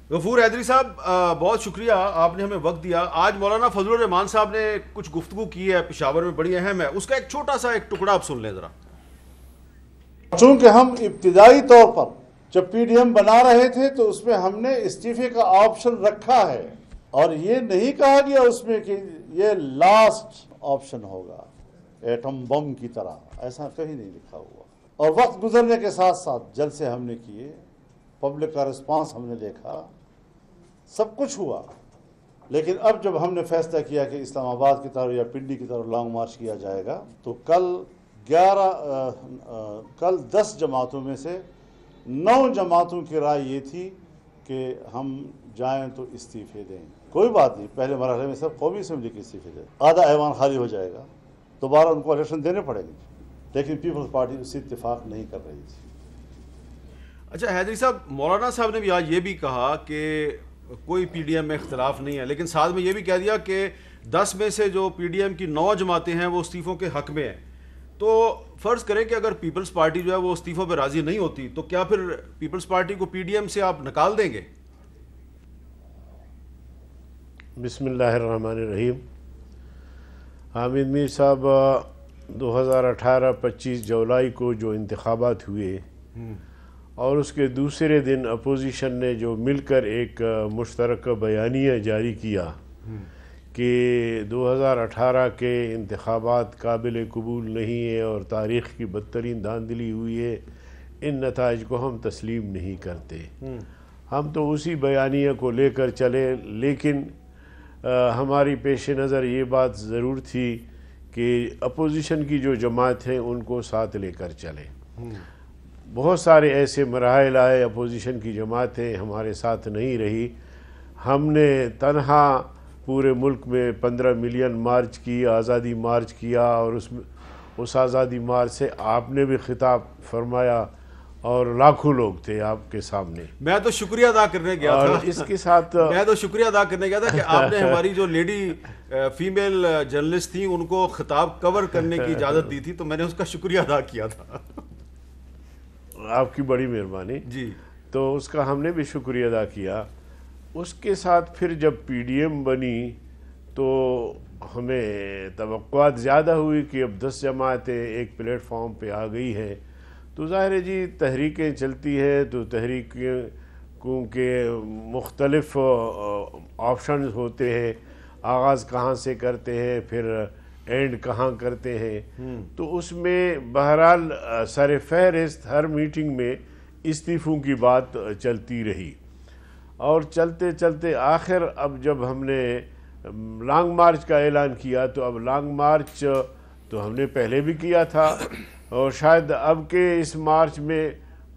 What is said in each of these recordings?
غفور حیدری صاحب، بہت شکریہ، آپ نے ہمیں وقت دیا. آج مولانا فضل الرحمان صاحب نے کچھ گفتگو کی ہے پشاور میں، بڑی اہم ہے. اس کا ایک چھوٹا سا ایک ٹکڑا آپ سن لیں ذرا. چونکہ ہم ابتدائی طور پر جب پی ڈی ایم بنا رہے تھے تو اس میں ہم نے استعفے کا آپشن رکھا ہے، اور یہ نہیں کہا گیا اس میں کہ یہ لاسٹ آپشن ہوگا ایٹم بم کی طرح، ایسا کہیں نہیں لکھا ہوا. اور وقت گزرنے کے ساتھ ساتھ جلسے ہم نے کیے، پبلک کا رسپانس ہم نے دیکھا، سب کچھ ہوا. لیکن اب جب ہم نے فیصلہ کیا کہ اسلام آباد کی طرف یا پنڈی کی طرف لانگ مارچ کیا جائے گا، تو کل 10 جماعتوں میں سے 9 جماعتوں کی رائے یہ تھی کہ ہم جائیں تو استعفے دیں. کوئی بات نہیں، پہلے مرحلے میں سب قومی اسمبلی کے استعفے دیں، آدھا ایوان خالی ہو جائے گا، دوبارہ ان کو الیکشن دینے پڑیں گے. لیکن پیپلز پارٹی اس سے اتفاق نہیں کر رہی تھی. اچھا حیدری صاحب، مولانا صاحب نے بھی آج یہ بھی کہا کہ کوئی پی ڈی ایم میں اختلاف نہیں ہے، لیکن ساتھ میں یہ بھی کہہ دیا کہ 10 میں سے جو پی ڈی ایم کی 9 جماعتیں ہیں وہ استعفوں کے حق میں ہیں. تو فرض کریں کہ اگر پیپلز پارٹی جو ہے وہ استعفوں پہ راضی نہیں ہوتی، تو کیا پھر پیپلز پارٹی کو پی ڈی ایم سے آپ نکال دیں گے؟ بسم اللہ الرحمن الرحیم. حامد میر صاحب، 2018-25 جولائی کو جو انتخابات ہوئے اور اس کے دوسرے دن اپوزیشن نے جو مل کر ایک مشترکہ بیانیہ جاری کیا کہ 2018 کے انتخابات قابل قبول نہیں ہے اور تاریخ کی بدترین دھاندلی ہوئی ہے، ان نتائج کو ہم تسلیم نہیں کرتے. ہم تو اسی بیانیہ کو لے کر چلے، لیکن ہماری پیش نظر یہ بات ضرور تھی کہ اپوزیشن کی جو جماعت ہیں ان کو ساتھ لے کر چلیں. بہت سارے ایسے مراحل آئے، اپوزیشن کی جماعتیں ہمارے ساتھ نہیں رہی. ہم نے تنہا پورے ملک میں 15 ملین مارچ کی، آزادی مارچ کیا، اور اس آزادی مارچ سے آپ نے بھی خطاب فرمایا اور لاکھوں لوگ تھے آپ کے سامنے. میں تو شکریہ ادا کرنے گیا اور تھا اس کے ساتھ میں تو شکریہ ادا کرنے گیا تھا کہ آپ نے ہماری جو لیڈی فیمیل جرنلسٹ تھیں ان کو خطاب کور کرنے کی اجازت دی تھی، تو میں نے اس کا شکریہ ادا کیا تھا. آپ کی بڑی مہربانی. جی. تو اس کا ہم نے بھی شکریہ ادا کیا. اس کے ساتھ پھر جب پی ڈی ایم بنی تو ہمیں توقعات زیادہ ہوئی کہ اب 10 جماعتیں ایک پلیٹ فارم پہ آ گئی ہیں. تو ظاہر ہے جی، تحریکیں چلتی ہیں تو تحریکوں کے مختلف آپشنز ہوتے ہیں، آغاز کہاں سے کرتے ہیں، پھر اینڈ کہاں کرتے ہیں. تو اس میں بہرحال سر فہرست ہر میٹنگ میں استعفوں کی بات چلتی رہی، اور چلتے چلتے آخر اب جب ہم نے لانگ مارچ کا اعلان کیا تو اب لانگ مارچ تو ہم نے پہلے بھی کیا تھا، اور شاید اب کے اس مارچ میں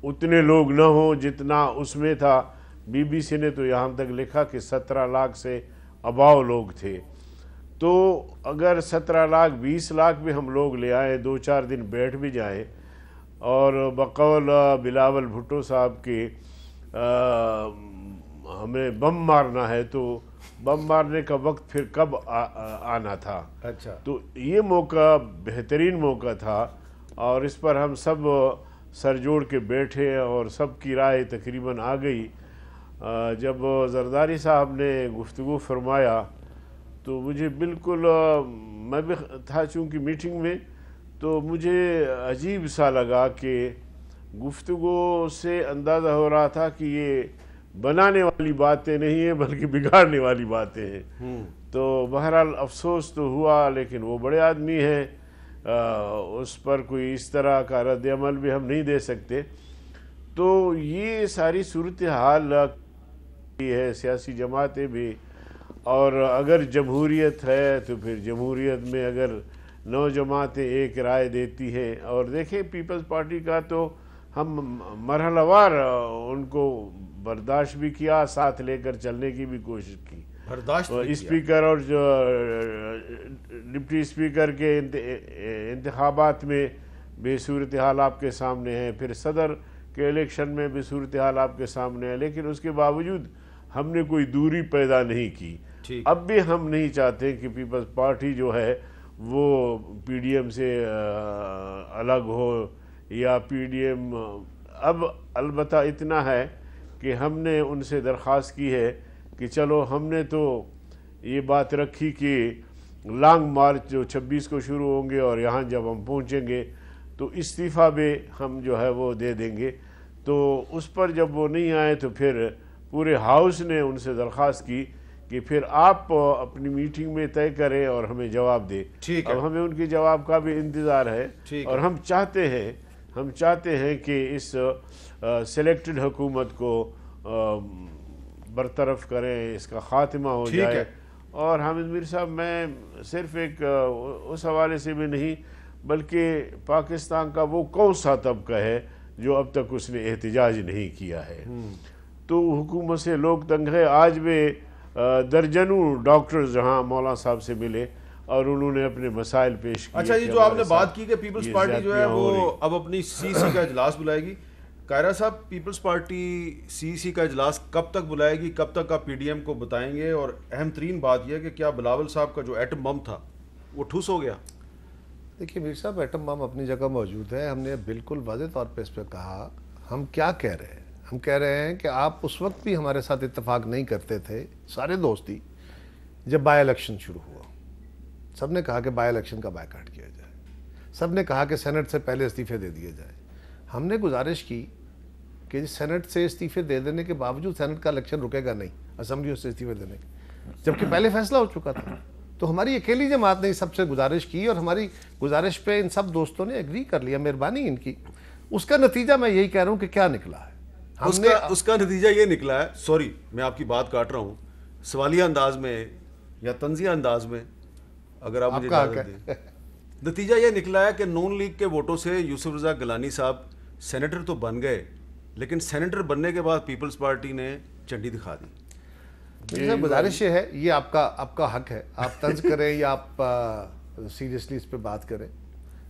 اتنے لوگ نہ ہوں جتنا اس میں تھا. بی بی سی نے تو یہاں تک لکھا کہ 17 لاکھ سے اباؤ لوگ تھے. تو اگر 17 لاکھ 20 لاکھ بھی ہم لوگ لے آئیں، 2-4 دن بیٹھ بھی جائیں، اور بقول بلاول بھٹو صاحب کے ہمیں بم مارنا ہے، تو بم مارنے کا وقت پھر کب آنا تھا. اچھا. تو یہ موقع بہترین موقع تھا، اور اس پر ہم سب سر جوڑ کے بیٹھے اور سب کی رائے تقریباً آ گئی. جب زرداری صاحب نے گفتگو فرمایا تو مجھے بالکل، میں بھی تھا چونکہ میٹنگ میں، تو مجھے عجیب سا لگا کہ گفتگو سے اندازہ ہو رہا تھا کہ یہ بنانے والی باتیں نہیں ہیں بلکہ بگاڑنے والی باتیں ہیں. تو بہرحال افسوس تو ہوا، لیکن وہ بڑے آدمی ہیں، اس پر کوئی اس طرح کا رد عمل بھی ہم نہیں دے سکتے. تو یہ ساری صورتحال ہے، سیاسی جماعتیں بھی، اور اگر جمہوریت ہے تو پھر جمہوریت میں اگر 9 جماعتیں ایک رائے دیتی ہیں، اور دیکھیں پیپلز پارٹی کا تو ہم مرحلہ وار ان کو برداشت بھی کیا، ساتھ لے کر چلنے کی بھی کوشش کی. اسپیکر اور جو ڈپٹی اسپیکر کے انتخابات میں بھی صورتحال آپ کے سامنے ہے، پھر صدر کے الیکشن میں بھی صورتحال آپ کے سامنے ہے، لیکن اس کے باوجود ہم نے کوئی دوری پیدا نہیں کی. اب بھی ہم نہیں چاہتے کہ پیپلز پارٹی جو ہے وہ پی ڈی ایم سے الگ ہو، یا پی ڈی ایم. اب البتہ اتنا ہے کہ ہم نے ان سے درخواست کی ہے کہ چلو ہم نے تو یہ بات رکھی کہ لانگ مارچ جو 26 کو شروع ہوں گے اور یہاں جب ہم پہنچیں گے تو استعفیٰ بھی ہم جو ہے وہ دے دیں گے. تو اس پر جب وہ نہیں آئے تو پھر پورے ہاؤس نے ان سے درخواست کی کہ پھر آپ اپنی میٹنگ میں طے کریں اور ہمیں جواب دیں. اب ہمیں ان کے جواب کا بھی انتظار ہے اور ہم چاہتے ہیں کہ اس سلیکٹڈ حکومت کو برطرف کریں, اس کا خاتمہ ہو جائے. اور حامد میر صاحب, میں صرف ایک اس حوالے سے بھی نہیں بلکہ پاکستان کا وہ کون سا طبقہ ہے جو اب تک اس نے احتجاج نہیں کیا ہے. تو حکومت سے لوگ تنگ ہے. آج بھی درجنوں ڈاکٹرز جہاں مولانا صاحب سے ملے اور انہوں نے اپنے مسائل پیش کیے. اچھا, یہ جو آپ نے بات کی کہ پیپلز پارٹی جو ہے وہ اب اپنی سی سی کا اجلاس بلائے گی, قاہرہ صاحب پیپلز پارٹی سی سی کا اجلاس کب تک بلائے گی, کب تک آپ پی ڈی ایم کو بتائیں گے؟ اور اہم ترین بات یہ ہے کہ کیا بلاول صاحب کا جو ایٹم بم تھا وہ ٹھوس ہو گیا؟ دیکھیے میر صاحب, ایٹم بم اپنی جگہ موجود ہے. ہم نے بالکل واضح طور پہ اس پہ کہا. ہم کیا کہہ رہے ہیں؟ ہم کہہ رہے ہیں کہ آپ اس وقت بھی ہمارے ساتھ اتفاق نہیں کرتے تھے, سارے دوستی, جب بائی الیکشن شروع ہوا. سب نے کہا کہ بائی الیکشن کا بائیکاٹ کیا جائے, سب نے کہا کہ سینٹ سے پہلے استعفے دے دیے جائے. ہم نے گزارش کی کہ سینٹ سے استعفے دے دینے کے باوجود سینٹ کا الیکشن رکے گا نہیں, اسمبلیوں سے استعفے دینے کے, جبکہ پہلے فیصلہ ہو چکا تھا. تو ہماری اکیلی جماعت نے سب سے گزارش کی اور ہماری گزارش پہ ان سب دوستوں نے ایگری کر لیا, مہربانی ان کی. اس کا نتیجہ میں یہی کہہ رہا ہوں کہ کیا نکلا ہے. اس کا نتیجہ یہ نکلا ہے, سوری میں آپ کی بات کاٹ رہا ہوں, سوالیہ انداز میں یا طنزیہ انداز میں اگر آپ مجھے اجازت دیں, نتیجہ یہ نکلا ہے کہ نون لیگ کے ووٹوں سے یوسف رضا گیلانی صاحب سینیٹر تو بن گئے, لیکن سینیٹر بننے کے بعد پیپلز پارٹی نے چنڈی دکھا دی. گزارش یہ ہے, یہ آپ کا حق ہے, آپ طنز کریں یا آپ سیریسلی اس پہ بات کریں,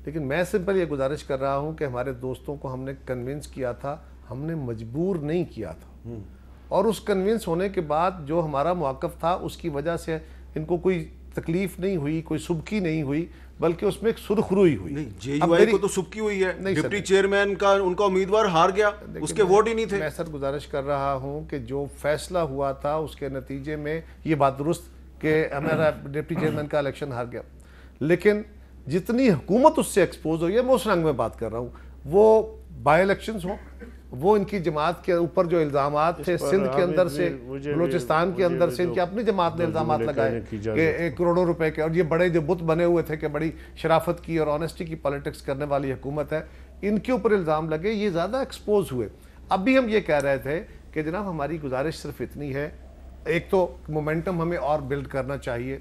لیکن میں سمپل یہ گزارش کر رہا ہوں کہ ہمارے دوستوں کو ہم نے کنونس کیا تھا, ہم نے مجبور نہیں کیا تھا. اور اس کنونس ہونے کے بعد جو ہمارا موقف تھا اس کی وجہ سے ان کو کوئی تکلیف نہیں ہوئی, کوئی سبکی نہیں ہوئی, بلکہ اس میں ایک سرخ روئی ہوئی. نہیں, جے یو آئی کو تو سبکی ہوئی ہے, ڈپٹی چیئرمین کا ان کا امیدوار ہار گیا, اس کے ووٹ ہی نہیں تھے. میں سر گزارش کر رہا ہوں کہ جو فیصلہ ہوا تھا اس کے نتیجے میں یہ بات درست کہ ہمارا ڈپٹی چیئرمین کا الیکشن ہار گیا, لیکن جتنی حکومت اس سے ایکسپوز ہوئی ہے, میں اس رنگ میں بات کر رہا ہوں, وہ بائی الیکشنز ہوں, وہ ان کی جماعت کے اوپر جو الزامات تھے سندھ کے اندر سے, بلوچستان کے اندر سے, ان کی اپنی جماعت نے الزامات لگائے کہ کروڑوں روپے کے, اور یہ بڑے جو بت بنے ہوئے تھے کہ بڑی شرافت کی اور آنیسٹی کی پالیٹکس کرنے والی حکومت ہے, ان کے اوپر الزام لگے, یہ زیادہ ایکسپوز ہوئے. اب بھی ہم یہ کہہ رہے تھے کہ جناب ہماری گزارش صرف اتنی ہے, ایک تو مومنٹم ہمیں اور بلڈ کرنا چاہیے,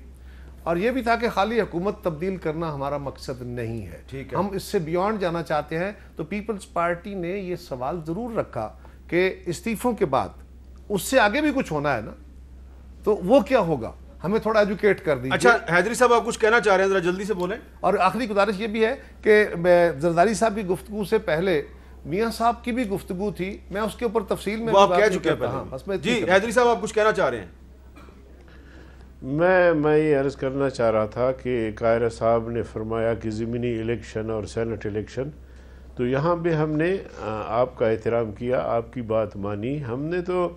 اور یہ بھی تھا کہ خالی حکومت تبدیل کرنا ہمارا مقصد نہیں ہے, ہم اس سے بیونڈ جانا چاہتے ہیں. تو پیپلز پارٹی نے یہ سوال ضرور رکھا کہ استعفوں کے بعد اس سے آگے بھی کچھ ہونا ہے نا, تو وہ کیا ہوگا, ہمیں تھوڑا ایجوکیٹ کر دیجیے. اچھا حیدری صاحب, آپ کچھ کہنا چاہ رہے ہیں, ذرا جلدی سے بولیں. اور آخری گزارش یہ بھی ہے کہ زرداری صاحب کی گفتگو سے پہلے میاں صاحب کی بھی گفتگو تھی, میں اس کے اوپر تفصیل میں آپ کہہ چکے ہیں. جی حیدری صاحب, آپ کچھ کہنا چاہ رہے ہیں؟ میں یہ عرض کرنا چاہ رہا تھا کہ قاہرہ صاحب نے فرمایا کہ ضمنی الیکشن اور سینٹ الیکشن, تو یہاں بھی ہم نے آپ کا احترام کیا, آپ کی بات مانی. ہم نے تو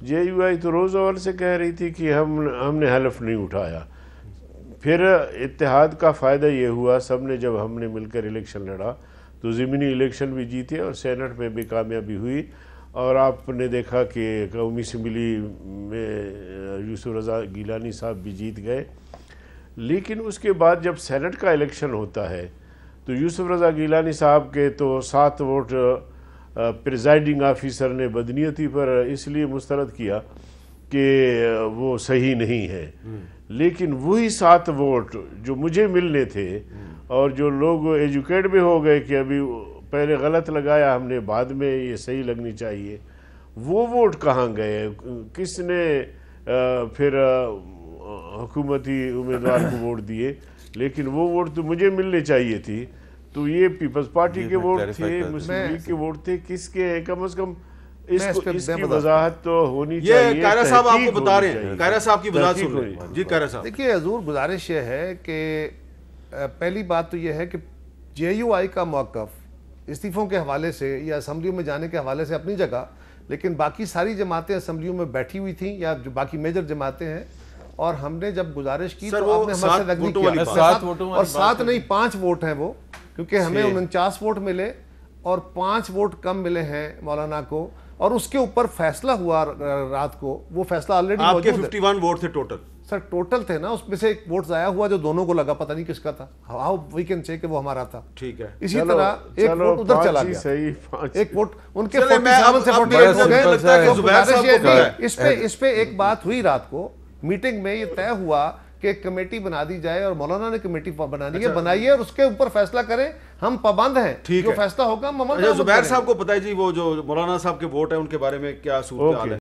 جے یو آئی تو روز اول سے کہہ رہی تھی کہ ہم نے حلف نہیں اٹھایا. پھر اتحاد کا فائدہ یہ ہوا, سب نے جب ہم نے مل کر الیکشن لڑا تو ضمنی الیکشن بھی جیتے اور سینٹ میں بھی کامیابی ہوئی. اور آپ نے دیکھا کہ قومی اسمبلی میں یوسف رضا گیلانی صاحب بھی جیت گئے. لیکن اس کے بعد جب سینٹ کا الیکشن ہوتا ہے تو یوسف رضا گیلانی صاحب کے تو 7 ووٹ پریزائڈنگ آفیسر نے بدنیتی پر اس لیے مسترد کیا کہ وہ صحیح نہیں ہے. لیکن وہی 7 ووٹ جو مجھے ملنے تھے اور جو لوگ ایجوکیٹ بھی ہو گئے کہ ابھی پہلے غلط لگایا ہم نے, بعد میں یہ صحیح لگنی چاہیے, وہ ووٹ کہاں گئے؟ کس نے پھر حکومتی امیدوار کو ووٹ دیے؟ لیکن وہ ووٹ تو مجھے ملنے چاہیے تھی. تو یہ پیپلز پارٹی کے ووٹ تھے, مسلم لیگ کے ووٹ تھے, کس کے ہیں؟ کم از کم اس کی وضاحت تو ہونی چاہیے. یہ قاہرہ صاحب آپ کو بتا رہے ہیں, قاہرہ صاحب کی وضاحت سن رہے ہیں. جی قاہرہ صاحب. دیکھیے حضور, گزارش یہ ہے کہ پہلی بات تو یہ ہے کہ جے یو آئی کا موقف استعفوں کے حوالے سے یا اسمبلیوں میں جانے کے حوالے سے اپنی جگہ, لیکن باقی ساری جماعتیں اسمبلیوں میں بیٹھی ہوئی تھیں یا جو باقی میجر جماعتیں ہیں، اور ہم نے جب گزارش کی تو آپ نے ہمارے سے ایگری کیا، اور 7 نہیں 5 ووٹ ہیں وہ، کیونکہ ہمیں 49 ووٹ ملے اور 5 ووٹ کم ملے ہیں مولانا کو، اور اس کے اوپر فیصلہ ہوا رات کو، وہ فیصلہ آلریڈی آپ کے موجود ہے۔ 51 ووٹ تھے ٹوٹل؟ سر ٹوٹل تھے نا، اس میں سے ایک ووٹ ضائع ہوا جو دونوں کو لگا، پتہ نہیں کس کا تھا، ہاؤ وی کین سے کہ وہ ہمارا تھا۔ ٹھیک ہے، اسی طرح ایک ووٹ ادھر چلا گیا، ایک ووٹ ان کے 47 سے 48 ہو گئے۔ اس پہ ایک بات ہوئی رات کو میٹنگ میں، یہ طے ہوا کہ ایک کمیٹی بنا دی جائے، اور مولانا نے کمیٹی بنانی ہے، بنائیے اور اس کے اوپر فیصلہ کریں، ہم پابند ہیں، جو فیصلہ ہوگا ہم عمل کریں۔ زبیر صاحب کو پتہ ہے جی وہ جو مولانا صاحب کے ووٹ ہیں ان کے بارے میں کیا صورتحال ہے؟